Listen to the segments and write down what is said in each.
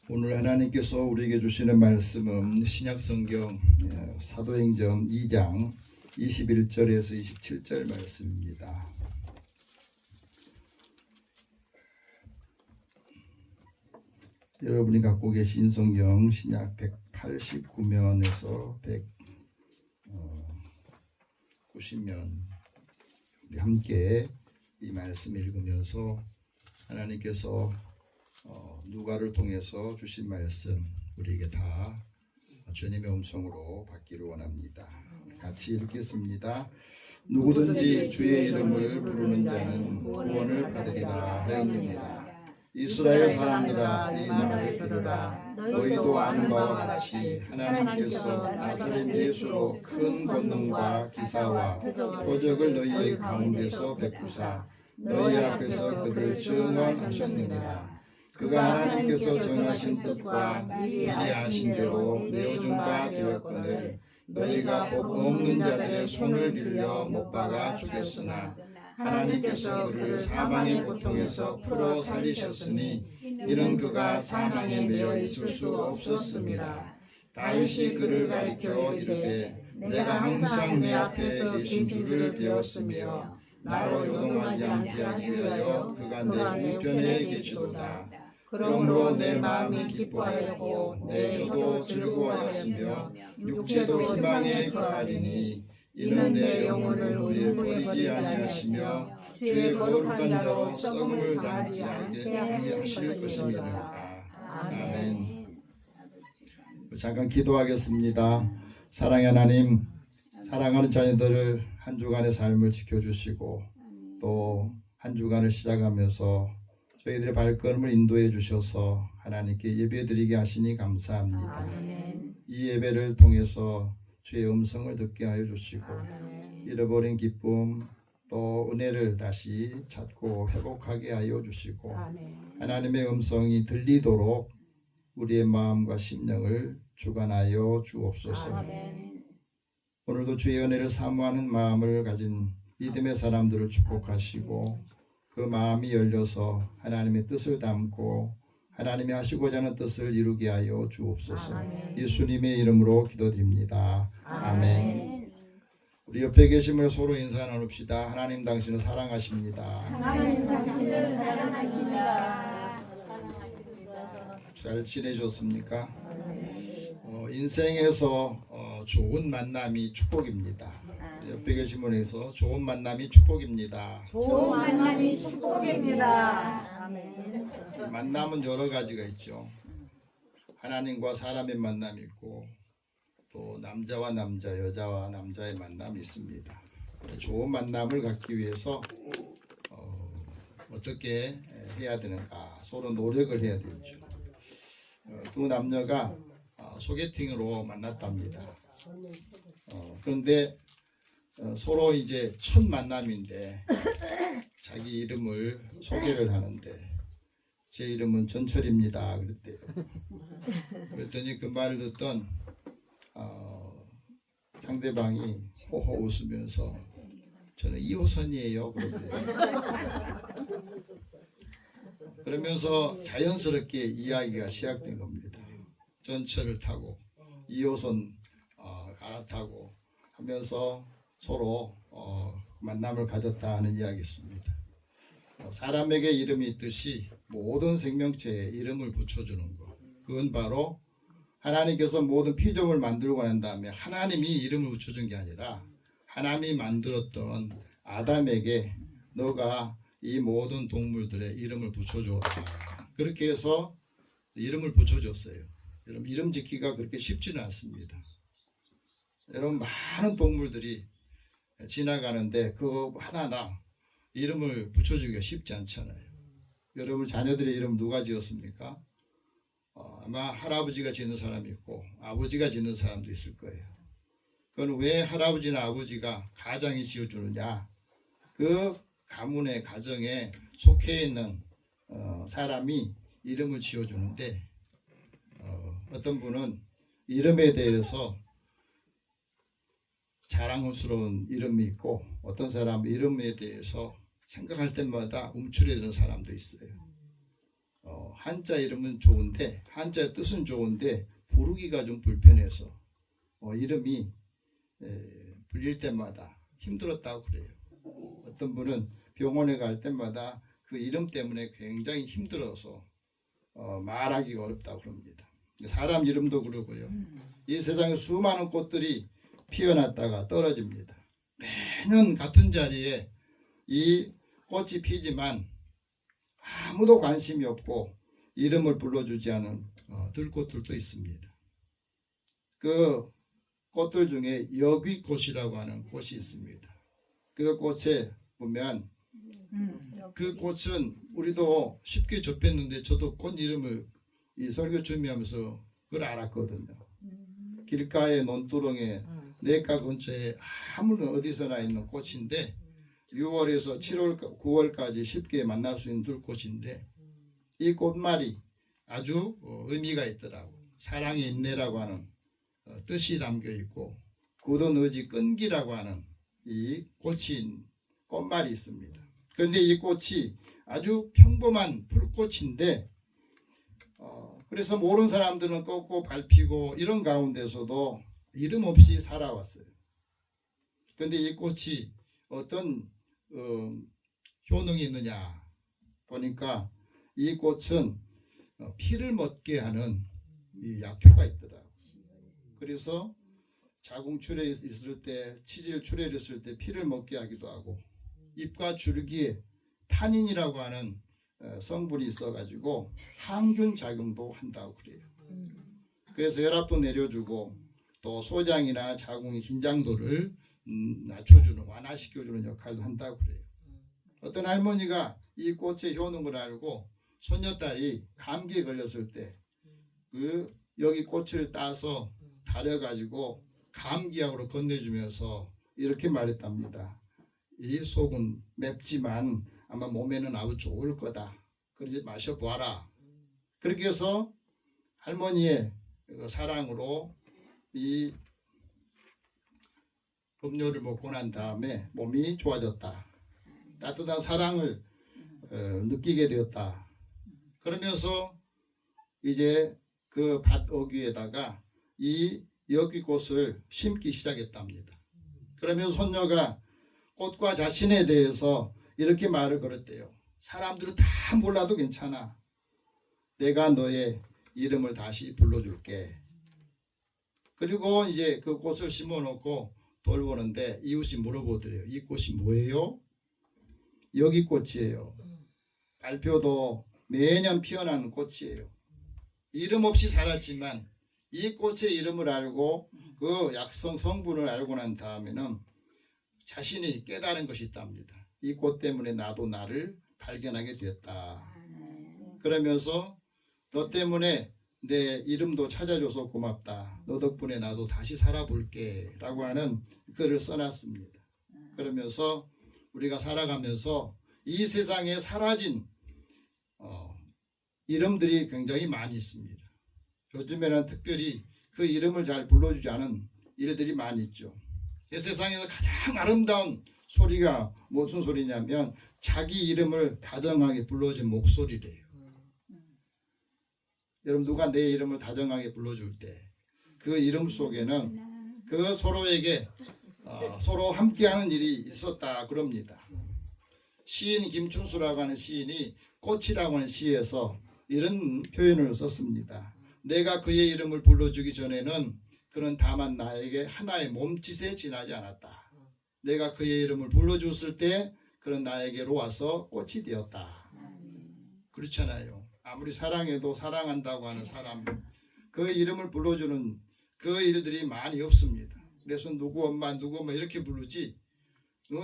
오늘 하나님께서 우리에게 주시는 말씀은 신약성경 사도행전 2장 21절에서 27절 말씀입니다. 여러분이 갖고 계신 성경 신약 189면에서 190면 우리 함께 이 말씀 읽으면서 하나님께서 누가를 통해서 주신 말씀 우리에게 다 주님의 음성으로 받기를 원합니다. 같이 읽겠습니다. 누구든지 주의 이름을 부르는 자는 구원을 받으리라 하였느니라. 이스라엘 사람들아 이 말을 들으라. 너희도 아는 바와 같이 하나님께서 나사렛 예수로 큰 권능과 기사와 표적을 너희의 가운데서 베푸사 너희 앞에서 그를 증언하셨느니라. 그가 하나님께서 정하신 뜻과 미리 아신 대로 내어준 바 되었거늘 너희가 법 없는 자들의 손을 빌려 못 박아 죽였으나 하나님께서 그를 사망의 고통에서 풀어 살리셨으니 이는 그가 사망에 매여 있을 수 없었음이라. 다윗이 그를 가리켜 이르되 내가 항상 내 앞에 계신 줄을 배웠으며 나로 요동하지 않게 하기 위하여 그가 내 우편에 계시도다. 그러므로 내 마음이 기뻐하였고 내 혀도 즐거워하였으며 육체도 희망에 거하리니 이는 내 영혼을 위해 버리지 아니하시며 주의 거룩한 자로 썩음을 당치 않게 하실 것임이니라. 아멘. 잠깐 기도하겠습니다. 사랑의 하나님, 사랑하는 자녀들을 한 주간의 삶을 지켜주시고 또 한 주간을 시작하면서 저희들의 발걸음을 인도해 주셔서 하나님께 예배드리게 하시니 감사합니다. 아멘. 이 예배를 통해서 주의 음성을 듣게 하여 주시고 아멘. 잃어버린 기쁨 또 은혜를 다시 찾고 회복하게 하여 주시고 아멘. 하나님의 음성이 들리도록 우리의 마음과 심령을 주관하여 주옵소서. 아멘. 오늘도 주의 은혜를 사모하는 마음을 가진 믿음의 사람들을 축복하시고 그 마음이 열려서 하나님의 뜻을 담고 하나님이 하시고자 하는 뜻을 이루게 하여 주옵소서. 아멘. 예수님의 이름으로 기도드립니다. 아멘. 우리 옆에 계신 분 서로 인사 나눕시다. 하나님 당신을 사랑하십니다. 하나님 당신을 사랑하십니다. 잘 지내셨습니까? 인생에서 좋은 만남이 축복입니다. 옆에 계신 분에서 좋은 만남이 축복입니다. 좋은 만남이 축복입니다. 아멘. 만남은 여러 가지가 있죠. 하나님과 사람의 만남이 있고 또 남자와 남자, 여자와 남자의 만남이 있습니다. 좋은 만남을 갖기 위해서 어떻게 해야 되는가 서로 노력을 해야 되죠. 두 남녀가 소개팅으로 만났답니다. 그런데 서로 이제 첫 만남인데 자기 이름을 소개를 하는데 제 이름은 전철입니다 그랬대요. 그랬더니 그 말을 듣던 상대방이 호호 웃으면서 저는 2호선이에요 그러더래요. 그러면서 자연스럽게 이야기가 시작된 겁니다. 전철을 타고 2호선 갈아타고 하면서 서로 만남을 가졌다 하는 이야기였습니다. 사람에게 이름이 있듯이 모든 생명체에 이름을 붙여주는 것, 그건 바로 하나님께서 모든 피조물을 만들고 난 다음에 하나님이 이름을 붙여준 게 아니라 하나님이 만들었던 아담에게 너가 이 모든 동물들의 이름을 붙여줘라. 그렇게 해서 이름을 붙여줬어요. 여러분, 이름 짓기가 그렇게 쉽지는 않습니다. 여러분, 많은 동물들이 지나가는데 그 하나하나 이름을 붙여주기가 쉽지 않잖아요. 여러분 자녀들의 이름 누가 지었습니까? 아마 할아버지가 짓는 사람이 있고 아버지가 짓는 사람도 있을 거예요. 그건 왜 할아버지나 아버지가 가장이 지어주느냐? 그 가문의 가정에 속해 있는 사람이 이름을 지어주는데 어떤 분은 이름에 대해서 자랑스러운 이름이 있고 어떤 사람은 이름에 대해서 생각할 때마다 움츠려드는 사람도 있어요. 한자 이름은 좋은데 한자의 뜻은 좋은데 부르기가 좀 불편해서 이름이 불릴 때마다 힘들었다고 그래요. 어떤 분은 병원에 갈 때마다 그 이름 때문에 굉장히 힘들어서 말하기가 어렵다고 그럽니다. 사람 이름도 그러고요. 이 세상에 수많은 꽃들이 피어났다가 떨어집니다. 매년 같은 자리에 이 꽃이 피지만 아무도 관심이 없고 이름을 불러주지 않은 들꽃들도 있습니다. 그 꽃들 중에 여귀꽃이라고 하는 꽃이 있습니다. 그 꽃에 보면 그 꽃은 우리도 쉽게 접했는데 저도 꽃 이름을 이 설교 준비하면서 그걸 알았거든요. 길가의 논두렁에 냇가 근처에 아무나 어디서나 있는 꽃인데 6월에서 7월, 9월까지 쉽게 만날 수 있는 들꽃인데 이 꽃말이 아주 의미가 있더라고. 사랑의 인내라고 하는 뜻이 담겨 있고 굳은 의지 끈기라고 하는 이 꽃말이 있습니다. 그런데 이 꽃이 아주 평범한 풀꽃인데 그래서 모르는 사람들은 꺾고 밟히고 이런 가운데서도 이름 없이 살아왔어요. 그런데 이 꽃이 어떤 효능이 있느냐 보니까 이 꽃은 피를 멎게 하는 이 약효가 있더라고요. 그래서 자궁출혈이 있을 때, 치질 출혈이 있을 때 피를 먹게 하기도 하고 잎과 줄기에 타닌이라고 하는 성분이 있어가지고 항균 작용도 한다고 그래요. 그래서 혈압도 내려주고 또 소장이나 자궁의 긴장도를 낮춰주는, 완화시켜주는 역할도 한다고 그래요. 어떤 할머니가 이 꽃의 효능을 알고 손녀딸이 감기에 걸렸을 때 그 여기 꽃을 따서 다려가지고 감기약으로 건네주면서 이렇게 말했답니다. 이 속은 맵지만 아마 몸에는 아주 좋을 거다. 그러지 마셔보아라. 그렇게 해서 할머니의 사랑으로 이 음료를 먹고 난 다음에 몸이 좋아졌다. 따뜻한 사랑을 느끼게 되었다. 그러면서 이제 그 밭 어귀에다가 이 여귀꽃을 심기 시작했답니다. 그러면서 손녀가 꽃과 자신에 대해서 이렇게 말을 걸었대요. 사람들은 다 몰라도 괜찮아. 내가 너의 이름을 다시 불러줄게. 그리고 이제 그 꽃을 심어놓고 돌보는데 이웃이 물어보더래요. 이 꽃이 뭐예요? 여귀꽃이에요. 발표도 매년 피어나는 꽃이에요. 이름 없이 살았지만 이 꽃의 이름을 알고 그 약성 성분을 알고 난 다음에는 자신이 깨달은 것이 있답니다. 이 꽃 때문에 나도 나를 발견하게 됐다. 그러면서 너 때문에 내 이름도 찾아줘서 고맙다. 너 덕분에 나도 다시 살아볼게 라고 하는 글을 써놨습니다. 그러면서 우리가 살아가면서 이 세상에 사라진 이름들이 굉장히 많이 있습니다. 요즘에는 특별히 그 이름을 잘 불러주지 않은 일들이 많이 있죠. 이 세상에서 가장 아름다운 소리가 무슨 소리냐면 자기 이름을 다정하게 불러준 목소리래요. 여러분 누가 내 이름을 다정하게 불러줄 때 그 이름 속에는 그 서로에게 서로 함께하는 일이 있었다 그럽니다. 시인 김춘수라고 하는 시인이 꽃이라고 하는 시에서 이런 표현을 썼습니다. 내가 그의 이름을 불러주기 전에는 그는 다만 나에게 하나의 몸짓에 지나지 않았다. 내가 그의 이름을 불러줬을 때 그는 나에게로 와서 꽃이 되었다. 그렇잖아요. 아무리 사랑해도 사랑한다고 하는 사람 그 이름을 불러주는 그 일들이 많이 없습니다. 그래서 누구 엄마 이렇게 부르지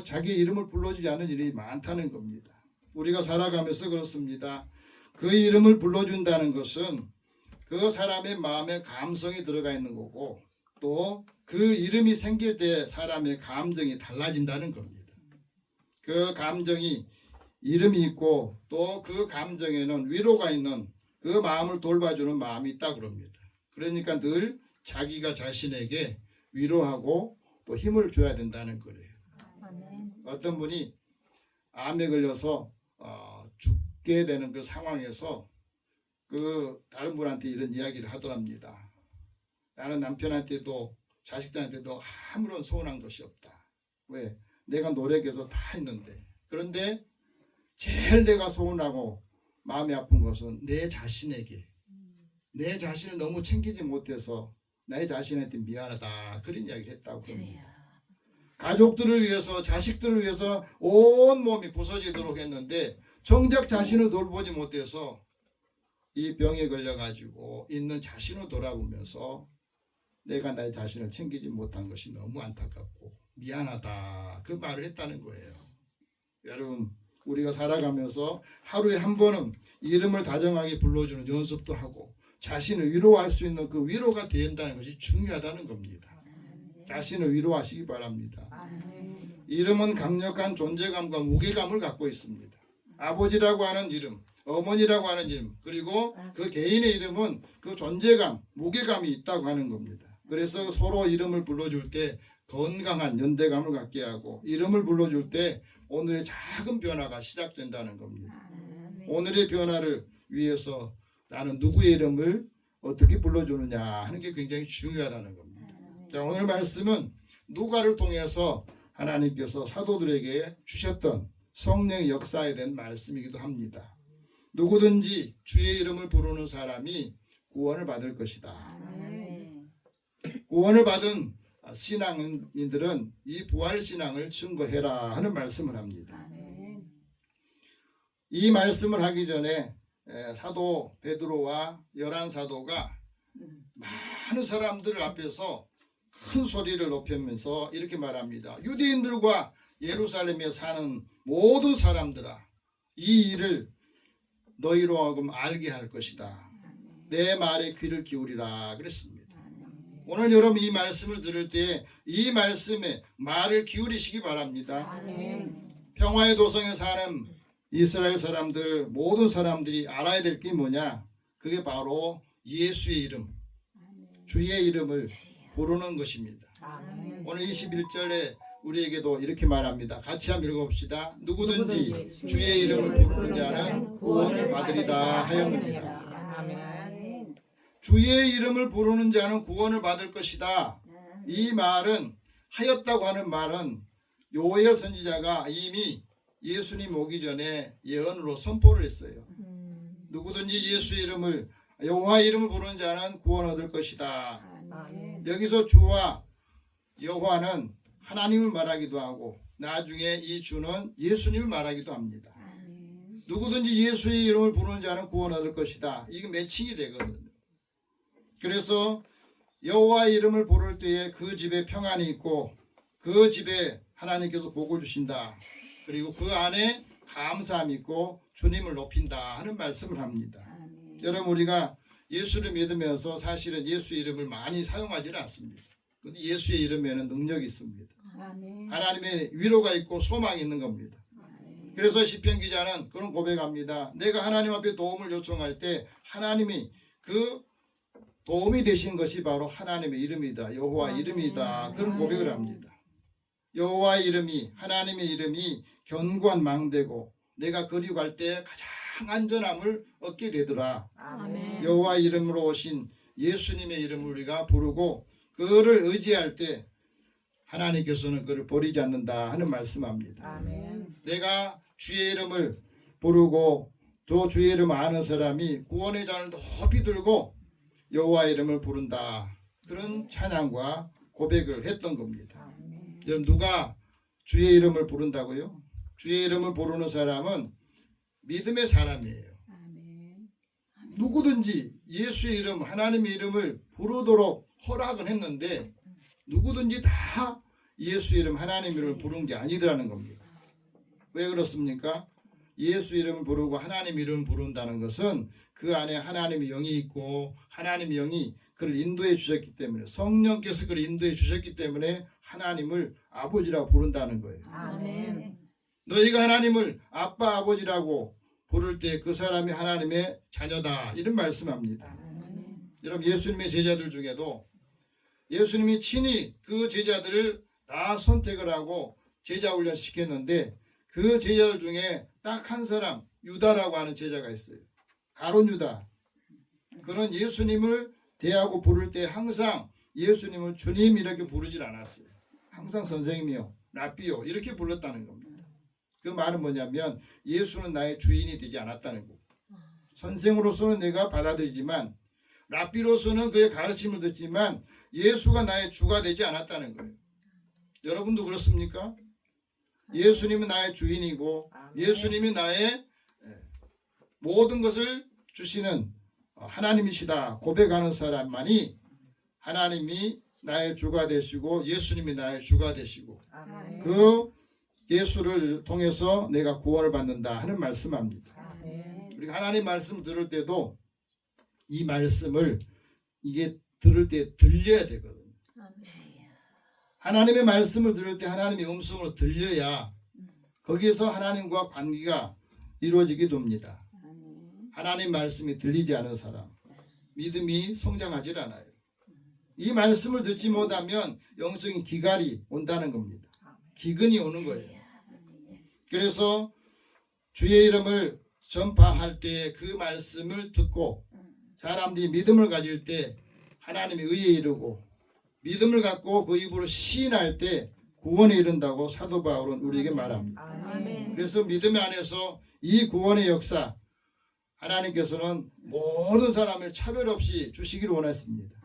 자기 이름을 불러주지 않는 일이 많다는 겁니다. 우리가 살아가면서 그렇습니다. 그 이름을 불러준다는 것은 그 사람의 마음에 감성이 들어가 있는 거고 또 그 이름이 생길 때 사람의 감정이 달라진다는 겁니다. 그 감정이 이름이 있고 또 그 감정에는 위로가 있는 그 마음을 돌봐주는 마음이 있다고 그럽니다. 그러니까 늘 자기가 자신에게 위로하고 또 힘을 줘야 된다는 거예요. 어떤 분이 암에 걸려서 죽게 되는 그 상황에서 그 다른 분한테 이런 이야기를 하더랍니다. 나는 남편한테도 자식들한테도 아무런 서운한 것이 없다. 왜? 내가 노력해서 다 했는데. 그런데 제일 내가 서운하고 마음이 아픈 것은 내 자신에게, 내 자신을 너무 챙기지 못해서 나의 자신한테 미안하다, 그런 이야기를 했다고 합니다. 가족들을 위해서, 자식들을 위해서 온 몸이 부서지도록 했는데 정작 자신을 돌보지 못해서 이 병에 걸려가지고 있는 자신을 돌아보면서 내가 나의 자신을 챙기지 못한 것이 너무 안타깝고 미안하다, 그 말을 했다는 거예요. 여러분, 우리가 살아가면서 하루에 한 번은 이름을 다정하게 불러주는 연습도 하고 자신을 위로할 수 있는 그 위로가 된다는 것이 중요하다는 겁니다. 자신을 위로하시기 바랍니다. 이름은 강력한 존재감과 무게감을 갖고 있습니다. 아버지라고 하는 이름, 어머니라고 하는 이름, 그리고 그 개인의 이름은 그 존재감, 무게감이 있다고 하는 겁니다. 그래서 서로 이름을 불러줄 때 건강한 연대감을 갖게 하고 이름을 불러줄 때 오늘의 작은 변화가 시작된다는 겁니다. 오늘의 변화를 위해서 나는 누구의 이름을 어떻게 불러주느냐 하는 게 굉장히 중요하다는 겁니다. 자, 오늘 말씀은 누가를 통해서 하나님께서 사도들에게 주셨던 성령의 역사에 대한 말씀이기도 합니다. 누구든지 주의 이름을 부르는 사람이 구원을 받을 것이다. 구원을 받은 신앙인들은 이 부활신앙을 증거해라 하는 말씀을 합니다. 이 말씀을 하기 전에 사도 베드로와 11사도가 많은 사람들 앞에서 큰 소리를 높이면서 이렇게 말합니다. 유대인들과 예루살렘에 사는 모든 사람들아, 이 일을 너희로 하여금 알게 할 것이다. 내 말에 귀를 기울이라 그랬습니다. 오늘 여러분 이 말씀을 들을 때 이 말씀에 말을 기울이시기 바랍니다. 평화의 도성에 사는 이스라엘 사람들, 모든 사람들이 알아야 될 게 뭐냐? 그게 바로 예수의 이름, 주의 이름을 부르는 것입니다. 오늘 21절에 우리에게도 이렇게 말합니다. 같이 한번 읽어봅시다. 누구든지 주의 이름을 부르는 자는 구원을 받으리라 하였느니라. 주의 이름을 부르는 자는 구원을 받을 것이다. 이 말은, 하였다고 하는 말은 요엘 선지자가 이미 예수님 오기 전에 예언으로 선포를 했어요. 누구든지 예수의 이름을, 여호와의 이름을 부르는 자는 구원 얻을 것이다. 여기서 주와 여호와는 하나님을 말하기도 하고 나중에 이 주는 예수님을 말하기도 합니다. 누구든지 예수의 이름을 부르는 자는 구원 얻을 것이다. 이게 매칭이 되거든요. 그래서 여호와의 이름을 부를 때에 그 집에 평안이 있고 그 집에 하나님께서 복을 주신다. 그리고 그 안에 감사함이 있고 주님을 높인다 하는 말씀을 합니다. 여러분, 우리가 예수를 믿으면서 사실은 예수의 이름을 많이 사용하지는 않습니다. 그런데 예수의 이름에는 능력이 있습니다. 하나님의 위로가 있고 소망이 있는 겁니다. 그래서 시편 기자는 그런 고백합니다. 내가 하나님 앞에 도움을 요청할 때 하나님이 그 도움이 되신 것이 바로 하나님의 이름이다. 여호와 이름이다. 그런 고백을 합니다. 여호와의 이름이, 하나님의 이름이 견고한 망대고 내가 그리고 갈 때 가장 안전함을 얻게 되더라. 여호와의 이름으로 오신 예수님의 이름을 우리가 부르고 그를 의지할 때 하나님께서는 그를 버리지 않는다 하는 말씀합니다. 내가 주의 이름을 부르고 또 주의 이름을 아는 사람이 구원의 잔을 높이 들고 여호와의 이름을 부른다. 그런 찬양과 고백을 했던 겁니다. 여러분, 누가 주의 이름을 부른다고요? 주의 이름을 부르는 사람은 믿음의 사람이에요. 누구든지 예수의 이름, 하나님의 이름을 부르도록 허락은 했는데 누구든지 다 예수 이름, 하나님 이름을 부르는 게 아니라는 겁니다. 왜 그렇습니까? 예수 이름을 부르고 하나님 이름을 부른다는 것은 그 안에 하나님의 영이 있고 하나님의 영이 그를 인도해 주셨기 때문에, 성령께서 그를 인도해 주셨기 때문에 하나님을 아버지라고 부른다는 거예요. 너희가 하나님을 아빠, 아버지라고 부를 때 그 사람이 하나님의 자녀다, 이런 말씀합니다. 여러분, 예수님의 제자들 중에도 예수님이 친히 그 제자들을 다 선택을 하고 제자 훈련 시켰는데 그 제자들 중에 딱 한 사람, 유다라고 하는 제자가 있어요. 가룟 유다. 그런 예수님을 대하고 부를 때 항상 예수님을 주님 이렇게 부르질 않았어요. 항상 선생님이요, 랍비요 이렇게 불렀다는 겁니다. 그 말은 뭐냐면 예수는 나의 주인이 되지 않았다는 거고, 선생으로서는 내가 받아들이지만 랍비로서는 그의 가르침을 듣지만 예수가 나의 주가 되지 않았다는 거예요. 여러분도 그렇습니까? 예수님은 나의 주인이고 예수님이 나의 모든 것을 주시는 하나님이시다 고백하는 사람만이 하나님이 나의 주가 되시고 예수님이 나의 주가 되시고 아멘. 그 예수를 통해서 내가 구원을 받는다 하는 말씀합니다. 아멘. 우리가 하나님 말씀 들을 때도 이 말씀을 이게 들을 때 들려야 되거든요. 하나님의 말씀을 들을 때 하나님의 음성으로 들려야 거기에서 하나님과 관계가 이루어지게 됩니다. 하나님 말씀이 들리지 않은 사람 믿음이 성장하지 않아요. 이 말씀을 듣지 못하면 영성의 기갈이 온다는 겁니다. 기근이 오는 거예요. 그래서 주의 이름을 전파할 때 그 말씀을 듣고 사람들이 믿음을 가질 때 하나님의 의에 이르고 믿음을 갖고 그 입으로 시인할 때 구원에 이른다고 사도 바울은 우리에게 말합니다. 아멘. 그래서 믿음 안에서 이 구원의 역사 하나님께서는 모든 사람을 차별 없이 주시기를 원했습니다.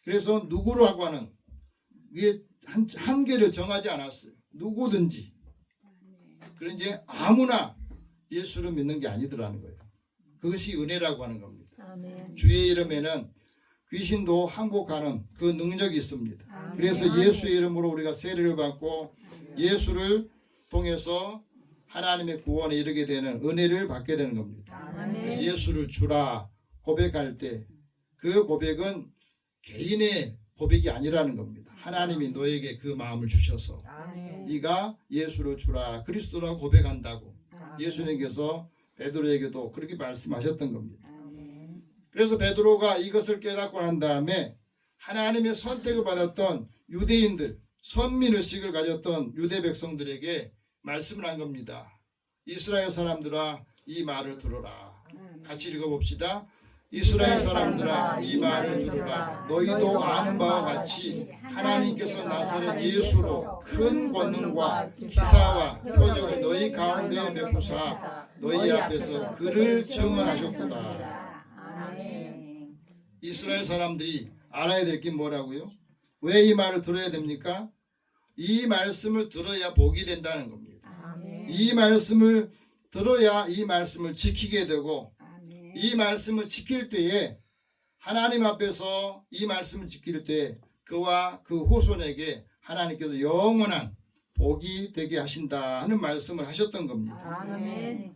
그래서 누구라고 하는 이게 한계를 정하지 않았어요. 누구든지. 그런 이제 아무나 예수를 믿는 게 아니더라는 거예요. 그것이 은혜라고 하는 겁니다. 아멘. 주의 이름에는 귀신도 항복하는 그 능력이 있습니다. 아멘. 그래서 예수의 이름으로 우리가 세례를 받고 예수를 통해서 하나님의 구원에 이르게 되는 은혜를 받게 되는 겁니다. 아멘. 예수를 주라 고백할 때 그 고백은 개인의 고백이 아니라는 겁니다. 하나님이 너에게 그 마음을 주셔서 아멘. 네가 예수를 주라 그리스도라고 고백한다고 예수님께서 베드로에게도 그렇게 말씀하셨던 겁니다. 그래서 베드로가 이것을 깨닫고 난 다음에 하나님의 선택을 받았던 유대인들, 선민의식을 가졌던 유대 백성들에게 말씀을 한 겁니다. 이스라엘 사람들아 이 말을 들어라. 같이 읽어봅시다. 이스라엘 사람들아 이 말을 들으라. 너희도 아는 바와 같이 하나님께서 나사렛 예수로 큰 권능과 기사와 표적을 너희 가운데 베푸사 너희 앞에서 그를 증언하셨구나. 이스라엘 사람들이 알아야 될 게 뭐라고요? 왜 이 말을 들어야 됩니까? 이 말씀을 들어야 복이 된다는 겁니다. 이 말씀을 들어야 이 말씀을 지키게 되고 이 말씀을 지킬 때에 하나님 앞에서 이 말씀을 지킬 때 그와 그 후손에게 하나님께서 영원한 복이 되게 하신다 하는 말씀을 하셨던 겁니다. 아멘.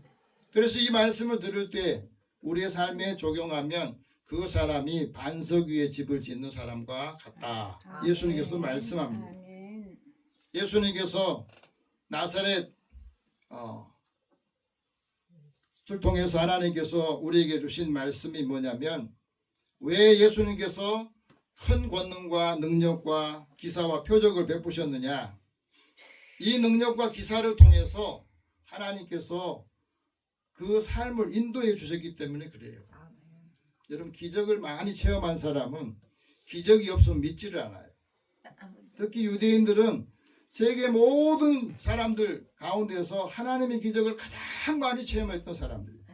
그래서 이 말씀을 들을 때 우리의 삶에 적용하면 그 사람이 반석 위에 집을 짓는 사람과 같다. 예수님께서 말씀합니다. 예수님께서 나사렛 를 통해서 하나님께서 우리에게 주신 말씀이 뭐냐면 왜 예수님께서 큰 권능과 능력과 기사와 표적을 베푸셨느냐. 이 능력과 기사를 통해서 하나님께서 그 삶을 인도해 주셨기 때문에 그래요. 여러분 기적을 많이 체험한 사람은 기적이 없으면 믿지를 않아요. 특히 유대인들은 세계 모든 사람들 가운데서 하나님의 기적을 가장 많이 체험했던 사람들이에요.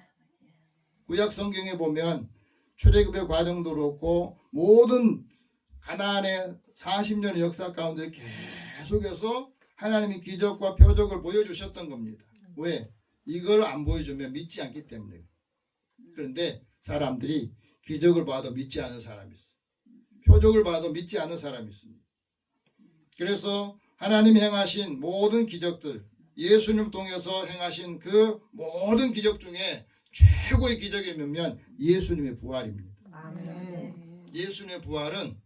구약 성경에 보면 출애굽의 과정도 그렇고 모든 가나안의 40년의 역사 가운데 계속해서 하나님의 기적과 표적을 보여주셨던 겁니다. 왜? 이걸 안 보여주면 믿지 않기 때문에. 그런데 사람들이 기적을 봐도 믿지 않는 사람이 있어요. 표적을 봐도 믿지 않는 사람이 있습니다. 그래서 하나님이 행하신 모든 기적들, 예수님 통해서 행하신 그 모든 기적 중에 최고의 기적이 뭐냐면 예수님의 부활입니다. 아멘. 예수님의 부활은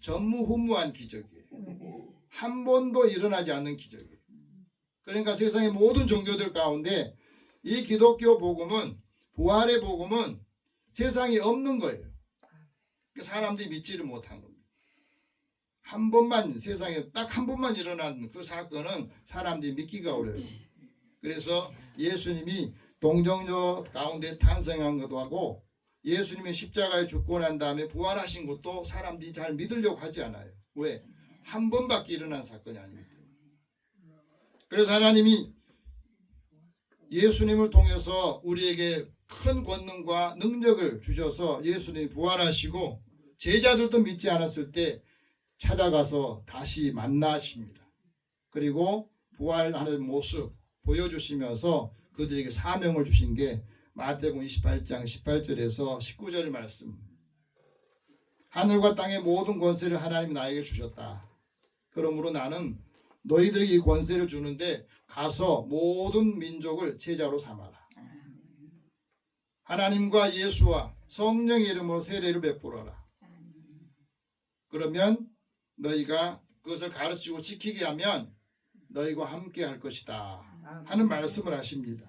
전무후무한 기적이에요. 한 번도 일어나지 않는 기적이에요. 그러니까 세상의 모든 종교들 가운데 이 기독교 복음은 부활의 복음은 세상에 없는 거예요. 사람들이 믿지를 못한 겁니다. 한 번만 세상에 딱 한 번만 일어난 그 사건은 사람들이 믿기가 어려워요. 그래서 예수님이 동정녀 가운데 탄생한 것도 하고 예수님이 십자가에 죽고 난 다음에 부활하신 것도 사람들이 잘 믿으려고 하지 않아요. 왜? 한 번밖에 일어난 사건이 아니기 때문에. 그래서 하나님이 예수님을 통해서 우리에게 큰 권능과 능력을 주셔서 예수님이 부활하시고 제자들도 믿지 않았을 때 찾아가서 다시 만나십니다. 그리고 부활하는 모습 보여주시면서 그들에게 사명을 주신 게 마태복음 28장 18절에서 19절 말씀. 하늘과 땅의 모든 권세를 하나님이 나에게 주셨다. 그러므로 나는 너희들에게 이 권세를 주는데 가서 모든 민족을 제자로 삼아라. 하나님과 예수와 성령의 이름으로 세례를 베풀어라. 그러면 너희가 그것을 가르치고 지키게 하면 너희와 함께 할 것이다 하는 말씀을 하십니다.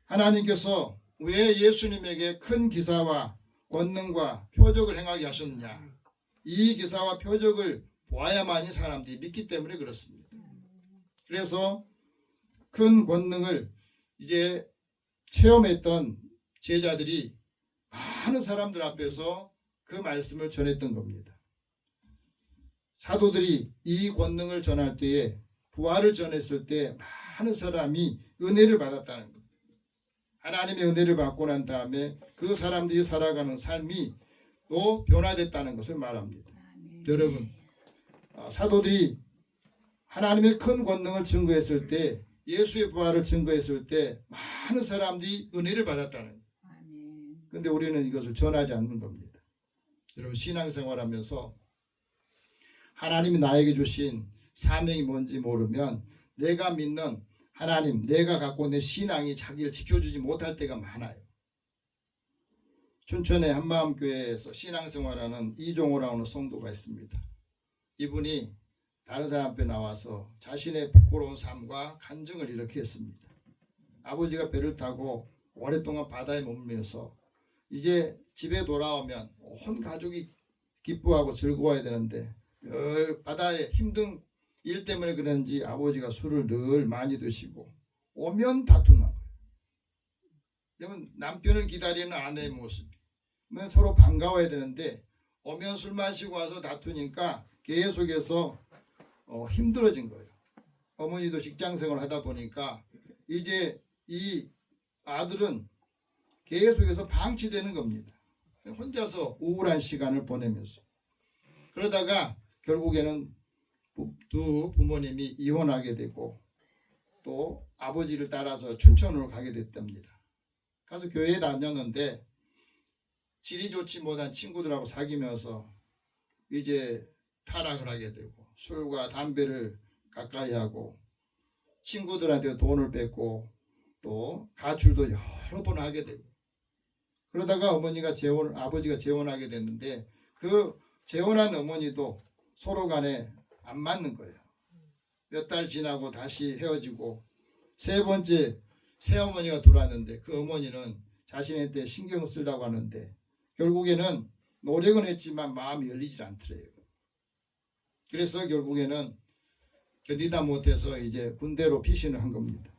하나님께서 왜 예수님에게 큰 기사와 권능과 표적을 행하게 하셨느냐? 이 기사와 표적을 보아야만이 사람들이 믿기 때문에 그렇습니다. 그래서 큰 권능을 이제 체험했던 제자들이 많은 사람들 앞에서 그 말씀을 전했던 겁니다. 사도들이 이 권능을 전할 때에 부활을 전했을 때 많은 사람이 은혜를 받았다는 겁니다. 하나님의 은혜를 받고 난 다음에 그 사람들이 살아가는 삶이 또 변화됐다는 것을 말합니다. 여러분, 사도들이 하나님의 큰 권능을 증거했을 때, 예수의 부활을 증거했을 때 많은 사람들이 은혜를 받았다는 거예요. 그런데 우리는 이것을 전하지 않는 겁니다. 여러분, 신앙생활하면서 하나님이 나에게 주신 사명이 뭔지 모르면 내가 믿는 하나님, 내가 갖고 있는 신앙이 자기를 지켜주지 못할 때가 많아요. 춘천의 한마음교회에서 신앙생활하는 이종호라고 하는 성도가 있습니다. 이분이 다른 사람 앞에 나와서 자신의 부끄러운 삶과 간증을 이렇게 했습니다. 아버지가 배를 타고 오랫동안 바다에 머물면서 이제 집에 돌아오면 온 가족이 기뻐하고 즐거워야 되는데 늘 바다에 힘든 일 때문에 그런지 아버지가 술을 늘 많이 드시고 오면 다투는 거예요. 그러면 남편을 기다리는 아내의 모습. 서로 반가워야 되는데 오면 술 마시고 와서 다투니까 계속해서 힘들어진 거예요. 어머니도 직장생활을 하다 보니까 이제 이 아들은 계속해서 방치되는 겁니다. 혼자서 우울한 시간을 보내면서 그러다가 결국에는 두 부모님이 이혼하게 되고 또 아버지를 따라서 춘천으로 가게 됐답니다. 가서 교회에 다녔는데 질이 좋지 못한 친구들하고 사귀면서 이제 타락을 하게 되고 술과 담배를 가까이 하고 친구들한테 돈을 뺏고 또 가출도 여러 번 하게 되고 그러다가 아버지가 재혼하게 됐는데 그 재혼한 어머니도 서로 간에 안 맞는 거예요. 몇 달 지나고 다시 헤어지고 세 번째 새어머니가 들어왔는데 그 어머니는 자신한테 신경 쓰려고 하는데 결국에는 노력은 했지만 마음이 열리질 않더래요. 그래서 결국에는 견디다 못해서 이제 군대로 피신을 한 겁니다.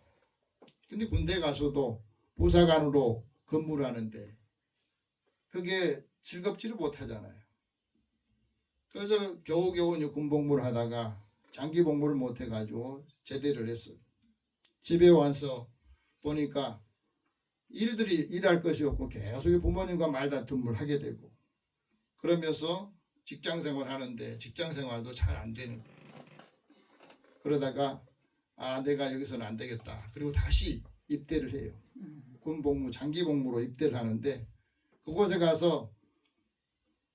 근데 군대 가서도 부사관으로 근무를 하는데 그게 즐겁지를 못하잖아요. 그래서 겨우겨우 군복무를 하다가 장기 복무를 못해가지고 제대를 했어요. 집에 와서 보니까 일할 것이 없고 계속 부모님과 말다툼을 하게 되고 그러면서 직장생활 하는데 직장생활도 잘 안 되는 거예요. 그러다가 내가 여기서는 안 되겠다. 그리고 다시 입대를 해요. 군복무 장기 복무로 입대를 하는데 그곳에 가서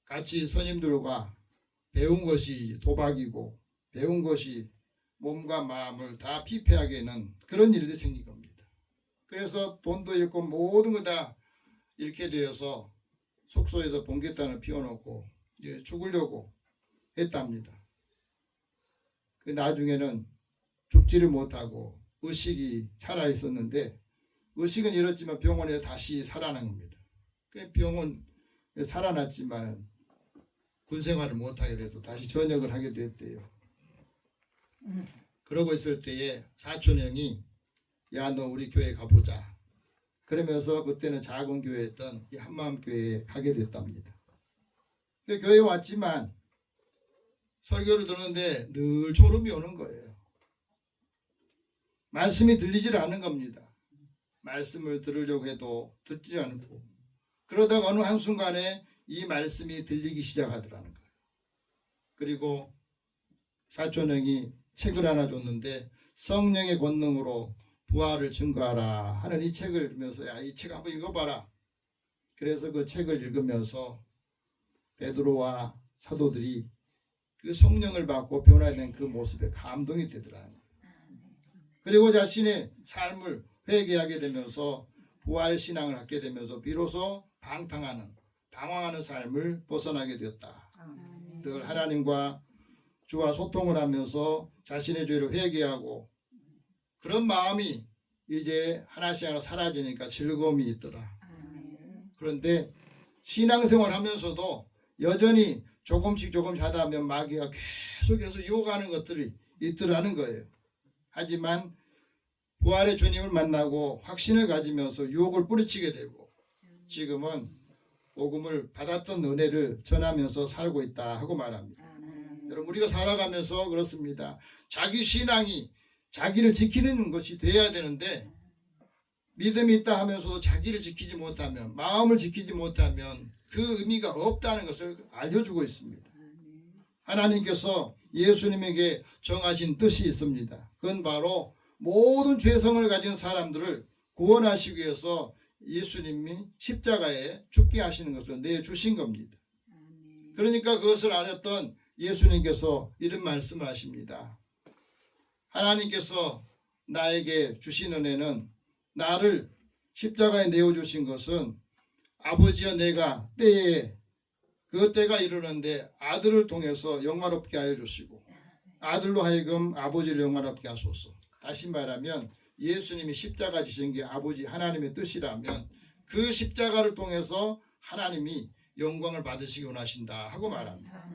같이 선임들과 배운 것이 도박이고 배운 것이 몸과 마음을 다 피폐하게 하는 그런 일들이 생긴 겁니다. 그래서 돈도 잃고 모든 거 다 잃게 되어서 숙소에서 번개탄을 피워놓고 이제 죽으려고 했답니다. 그 나중에는 죽지를 못하고 의식이 살아있었는데 의식은 잃었지만 병원에 다시 살아난 겁니다. 그 병원 살아났지만 군생활을 못하게 돼서 다시 전역을 하게 됐대요. 그러고 있을 때에 사촌 형이 야 너 우리 교회 가보자. 그러면서 그때는 작은 교회였던 이 한마음교회에 가게 됐답니다. 그 교회에 왔지만 설교를 듣는데 늘 졸음이 오는 거예요. 말씀이 들리질 않는 겁니다. 말씀을 들으려고 해도 듣지 않고, 그러다가 어느 한순간에 이 말씀이 들리기 시작하더라는 거예요. 그리고 사촌형이 책을 하나 줬는데 성령의 권능으로 부활을 증거하라 하는 이 책을 주면서 야, 이 책 한번 읽어봐라. 그래서 그 책을 읽으면서 베드로와 사도들이 그 성령을 받고 변화된 그 모습에 감동이 되더라. 그리고 자신의 삶을 회개하게 되면서 부활 신앙을 갖게 되면서 비로소 방황하는 삶을 벗어나게 되었다. 늘 하나님과 주와 소통을 하면서 자신의 죄를 회개하고 그런 마음이 이제 하나씩 하나 사라지니까 즐거움이 있더라. 그런데 신앙생활 하면서도 여전히 조금씩 하다 보면 마귀가 계속해서 유혹하는 것들이 있더라는 거예요. 하지만 부활의 주님을 만나고 확신을 가지면서 유혹을 뿌리치게 되고 지금은 복음을 받았던 은혜를 전하면서 살고 있다 하고 말합니다. 여러분, 우리가 살아가면서 그렇습니다. 자기 신앙이 자기를 지키는 것이 돼야 되는데 믿음이 있다 하면서도 자기를 지키지 못하면, 마음을 지키지 못하면 그 의미가 없다는 것을 알려주고 있습니다. 하나님께서 예수님에게 정하신 뜻이 있습니다. 그건 바로 모든 죄성을 가진 사람들을 구원하시기 위해서 예수님이 십자가에 죽게 하시는 것을 내주신 겁니다. 그러니까 그것을 알았던 예수님께서 이런 말씀을 하십니다. 하나님께서 나에게 주신 은혜는, 나를 십자가에 내어주신 것은 아버지와 내가 그 때가 이르는데 아들을 통해서 영화롭게 하여 주시고 아들로 하여금 아버지를 영화롭게 하소서. 다시 말하면 예수님이 십자가 지신 게 아버지 하나님의 뜻이라면 그 십자가를 통해서 하나님이 영광을 받으시기 원하신다 하고 말합니다.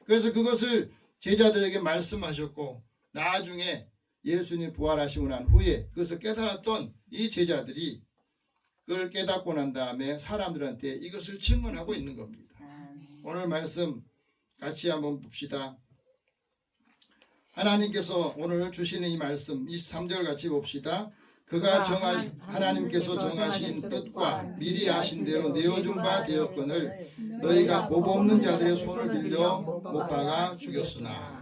그래서 그것을 제자들에게 말씀하셨고 나중에 예수님 부활하시고 난 후에 그것을 깨달았던 이 제자들이 그걸 깨닫고 난 다음에 사람들한테 이것을 증언하고 있는 겁니다. 오늘 말씀 같이 한번 봅시다. 하나님께서 오늘 주시는 이 말씀 23절 같이 봅시다. 하나님께서 정하신 뜻과 미리 아신 대로 내어준 바 되었거늘 너희가 법 없는 자들의 손을 빌려 못 박아 죽였으나.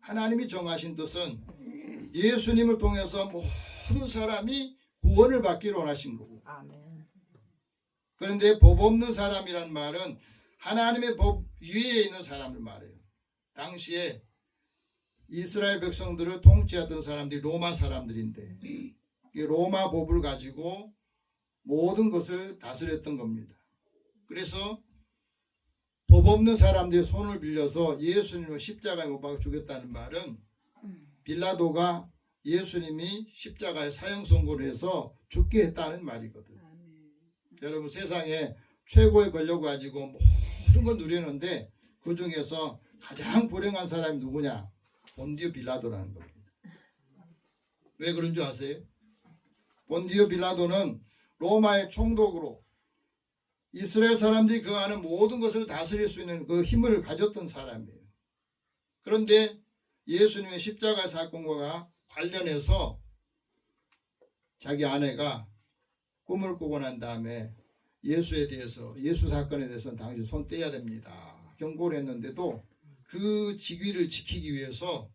하나님이 정하신 뜻은 예수님을 통해서 모든 사람이 구원을 받기를 원하신 거고, 그런데 법 없는 사람이란 말은 하나님의 법 위에 있는 사람을 말해요. 당시에 이스라엘 백성들을 통치하던 사람들이 로마 사람들인데 이 로마 법을 가지고 모든 것을 다스렸던 겁니다. 그래서 법 없는 사람들의 손을 빌려서 예수님을 십자가에 못 박아 죽였다는 말은 빌라도가 예수님이 십자가에 사형 선고를 해서 죽게 했다는 말이거든. 여러분, 세상에 최고의 권력을 가지고 모든 걸 누리는데 그 중에서 가장 불행한 사람이 누구냐? 본디오 빌라도라는 겁니다. 왜 그런 줄 아세요? 본디오 빌라도는 로마의 총독으로 이스라엘 사람들이 그 안에 모든 것을 다스릴 수 있는 그 힘을 가졌던 사람이에요. 그런데 예수님의 십자가 사건과 관련해서 자기 아내가 꿈을 꾸고 난 다음에 예수 사건에 대해서는 당신 손 떼야 됩니다 경고를 했는데도 그 직위를 지키기 위해서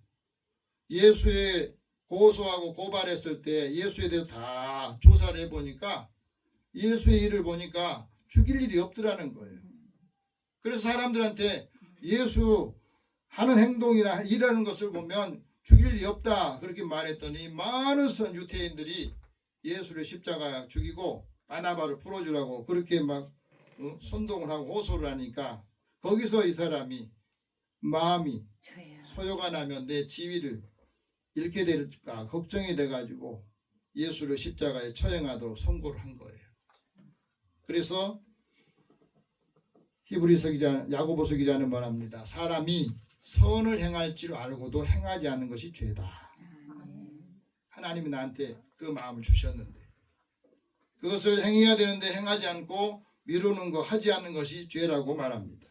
예수의 고소하고 고발했을 때 예수에 대해서 다 조사를 해보니까 예수의 일을 보니까 죽일 일이 없더라는 거예요. 그래서 사람들한테 예수 하는 행동이나 일하는 것을 보면 죽일 일이 없다 그렇게 말했더니 많은 유태인들이 예수를 십자가 죽이고 바나바를 풀어주라고 그렇게 막 선동을 하고 호소를 하니까 거기서 이 사람이 마음이 소요가 나면 내 지위를 잃게 될까 걱정이 돼가지고 예수를 십자가에 처형하도록 선고를 한 거예요. 그래서 히브리서 기자, 야고보서 기자는 말합니다. 사람이 선을 행할 줄 알고도 행하지 않는 것이 죄다. 하나님이 나한테 그 마음을 주셨는데 그것을 행해야 되는데 행하지 않고 미루는 거, 하지 않는 것이 죄라고 말합니다.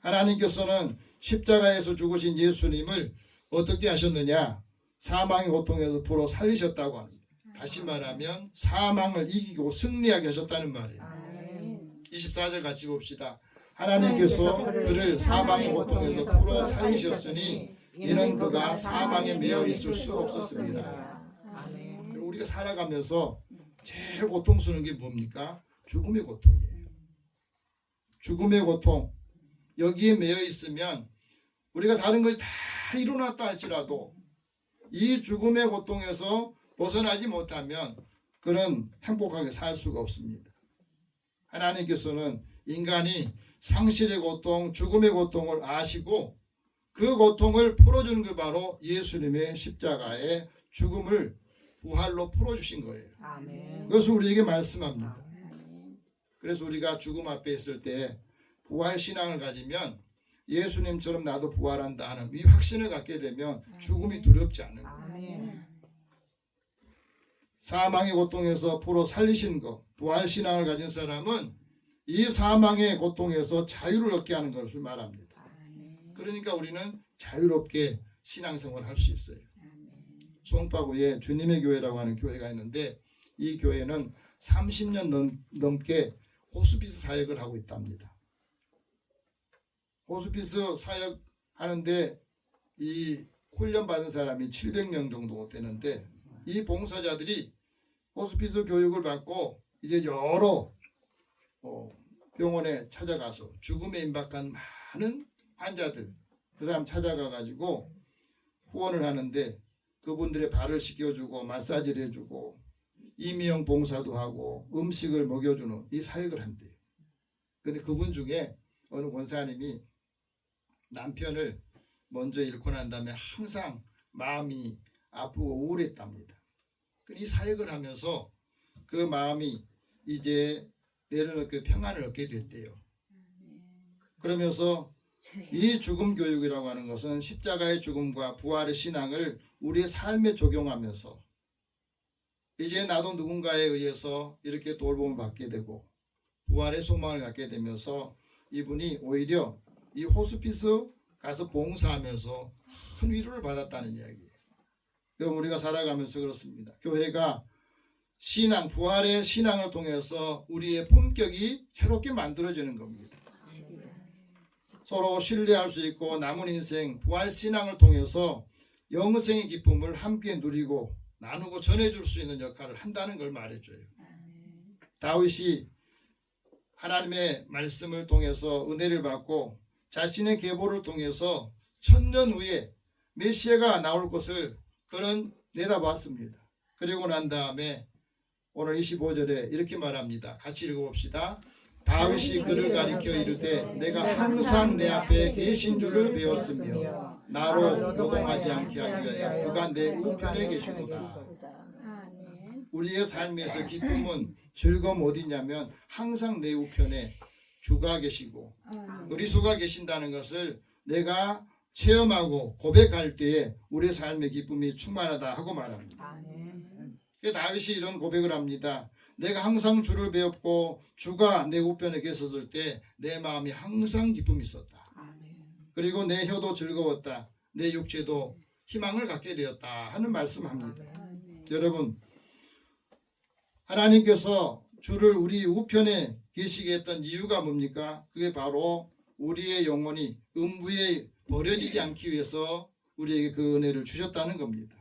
하나님께서는 십자가에서 죽으신 예수님을 어떻게 하셨느냐? 사망의 고통에서 풀어 살리셨다고 합니다. 다시 말하면 사망을 이기고 승리하게 하셨다는 말이에요. 24절 같이 봅시다. 하나님께서 그를 사망의 고통에서 풀어 살리셨으니 이는 그가 사망에 매여 있을 수 없었습니다. 우리가 살아가면서 제일 고통스러운 게 뭡니까? 죽음의 고통이에요. 죽음의 고통. 여기에 매여 있으면 우리가 다른 것이 다 이루어났다 할지라도 이 죽음의 고통에서 벗어나지 못하면 그는 행복하게 살 수가 없습니다. 하나님께서는 인간이 상실의 고통, 죽음의 고통을 아시고 그 고통을 풀어주는 게 바로 예수님의 십자가의 죽음을 부활로 풀어주신 거예요. 그것을 우리에게 말씀합니다. 그래서 우리가 죽음 앞에 있을 때 부활 신앙을 가지면 예수님처럼 나도 부활한다 하는 이 확신을 갖게 되면 죽음이 두렵지 않은 거예요. 사망의 고통에서 풀어 살리신 것, 부활 신앙을 가진 사람은 이 사망의 고통에서 자유를 얻게 하는 것을 말합니다. 그러니까 우리는 자유롭게 신앙생활을 할 수 있어요. 송파구에 주님의 교회라고 하는 교회가 있는데 이 교회는 30년 넘게 호스피스 사역을 하고 있답니다. 호스피스 사역 하는데 이 훈련 받은 사람이 700명 정도 되는데 이 봉사자들이 호스피스 교육을 받고 이제 여러 병원에 찾아가서 죽음에 임박한 많은 환자들 그 사람 찾아가 가지고 후원을 하는데 그분들의 발을 씻겨주고 마사지를 해주고 임의용 봉사도 하고 음식을 먹여주는 이 사역을 한대요. 근데 그분 중에 어느 권사님이 남편을 먼저 잃고 난 다음에 항상 마음이 아프고 우울했답니다. 이 사역을 하면서 그 마음이 이제 내려놓고 평안을 얻게 됐대요. 그러면서 이 죽음 교육이라고 하는 것은 십자가의 죽음과 부활의 신앙을 우리의 삶에 적용하면서 이제 나도 누군가에 의해서 이렇게 돌봄을 받게 되고 부활의 소망을 갖게 되면서 이분이 오히려 이 호스피스 가서 봉사하면서 큰 위로를 받았다는 이야기예요. 그럼 우리가 살아가면서 그렇습니다. 교회가 신앙, 부활의 신앙을 통해서 우리의 품격이 새롭게 만들어지는 겁니다. 서로 신뢰할 수 있고 남은 인생 부활 신앙을 통해서 영생의 기쁨을 함께 누리고 나누고 전해줄 수 있는 역할을 한다는 걸 말해줘요. 다윗이 하나님의 말씀을 통해서 은혜를 받고 자신의 계보를 통해서 1000년 후에 메시아가 나올 것을 그는 내다봤습니다. 그리고 난 다음에 오늘 25절에 이렇게 말합니다. 같이 읽어봅시다. 다윗이 그를 가리켜 이르되 내가 항상 내 앞에 계신 줄을 배웠으며 나로 요동하지 않게 하기 위하여 그가 내 우편에 계시도다. 우리의 삶에서 기쁨은 즐거움 어디냐면 항상 내 우편에 주가 계시고 그리스도가 계신다는 것을 내가 체험하고 고백할 때에 우리의 삶의 기쁨이 충만하다 하고 말합니다. 다윗이 이런 고백을 합니다. 내가 항상 주를 배웠고 주가 내 우편에 계셨을 때 내 마음이 항상 기쁨이 있었다. 그리고 내 혀도 즐거웠다. 내 육체도 희망을 갖게 되었다 하는 말씀합니다. 여러분, 하나님께서 주를 우리 우편에 계시게 했던 이유가 뭡니까? 그게 바로 우리의 영혼이 음부에 버려지지 않기 위해서 우리에게 그 은혜를 주셨다는 겁니다.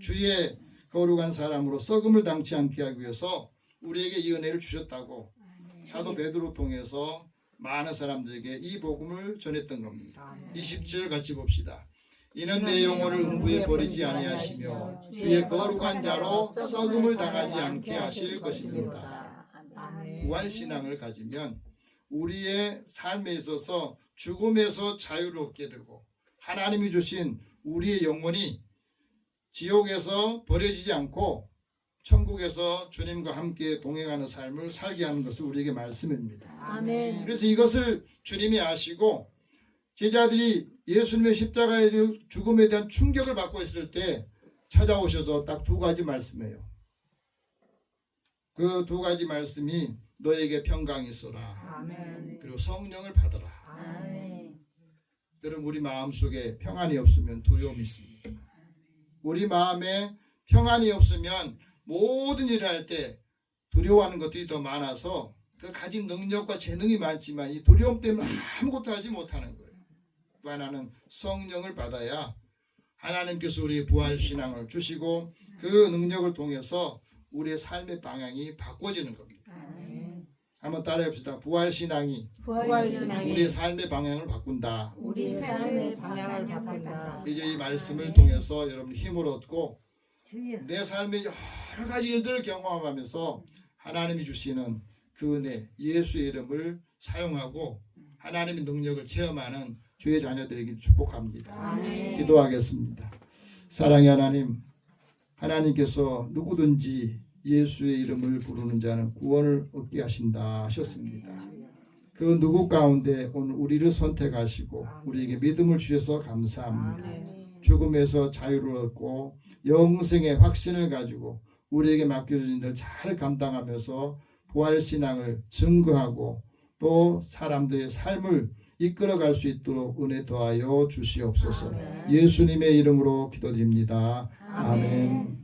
주의 거룩한 사람으로 썩음을 당치 않게 하기 위해서 우리에게 이 은혜를 주셨다고 사도 베드로 통해서 많은 사람들에게 이 복음을 전했던 겁니다. 20절 같이 봅시다. 이는 내 영혼을 음부에 버리지 아니하시며 주의 거룩한 자로 썩음을 당하지 않게 하실 것입니다. 부활신앙을 가지면 우리의 삶에 있어서 죽음에서 자유를 얻게 되고 하나님이 주신 우리의 영혼이 지옥에서 버려지지 않고 천국에서 주님과 함께 동행하는 삶을 살게 하는 것을 우리에게 말씀입니다. 아멘. 그래서 이것을 주님이 아시고 제자들이 예수님의 십자가의 죽음에 대한 충격을 받고 있을 때 찾아오셔서 딱 두 가지 말씀해요. 그 두 가지 말씀이 너에게 평강이 있어라. 아멘. 그리고 성령을 받아라. 아멘. 여러분 우리 마음속에 평안이 없으면 두려움이 있습니다. 우리 마음에 평안이 없으면 모든 일을 할 때 두려워하는 것들이 더 많아서 그 가진 능력과 재능이 많지만 이 두려움 때문에 아무것도 하지 못하는 거예요. 또 하나는 성령을 받아야 하나님께서 우리 부활신앙을 주시고 그 능력을 통해서 우리의 삶의 방향이 바꿔지는 겁니다. 아멘. 한번 따라해봅시다. 부활신앙이 부활신앙이 우리의 삶의 방향을 바꾼다. 우리 삶의 방향을 바꾼다. 이제 이 말씀을 통해서 여러분 힘을 얻고 주여. 내 삶의 여러 가지 일들을 경험하면서 하나님이 주시는 그 은혜 예수의 이름을 사용하고 하나님의 능력을 체험하는 주의 자녀들에게 축복합니다. 아멘. 기도하겠습니다. 사랑의 하나님, 하나님께서 누구든지 예수의 이름을 부르는 자는 구원을 얻게 하신다 하셨습니다. 그 누구 가운데 오늘 우리를 선택하시고 우리에게 믿음을 주셔서 감사합니다. 죽음에서 자유를 얻고 영생의 확신을 가지고 우리에게 맡겨진 일을 잘 감당하면서 부활신앙을 증거하고 또 사람들의 삶을 이끌어갈 수 있도록 은혜 더하여 주시옵소서. 예수님의 이름으로 기도드립니다. 아멘.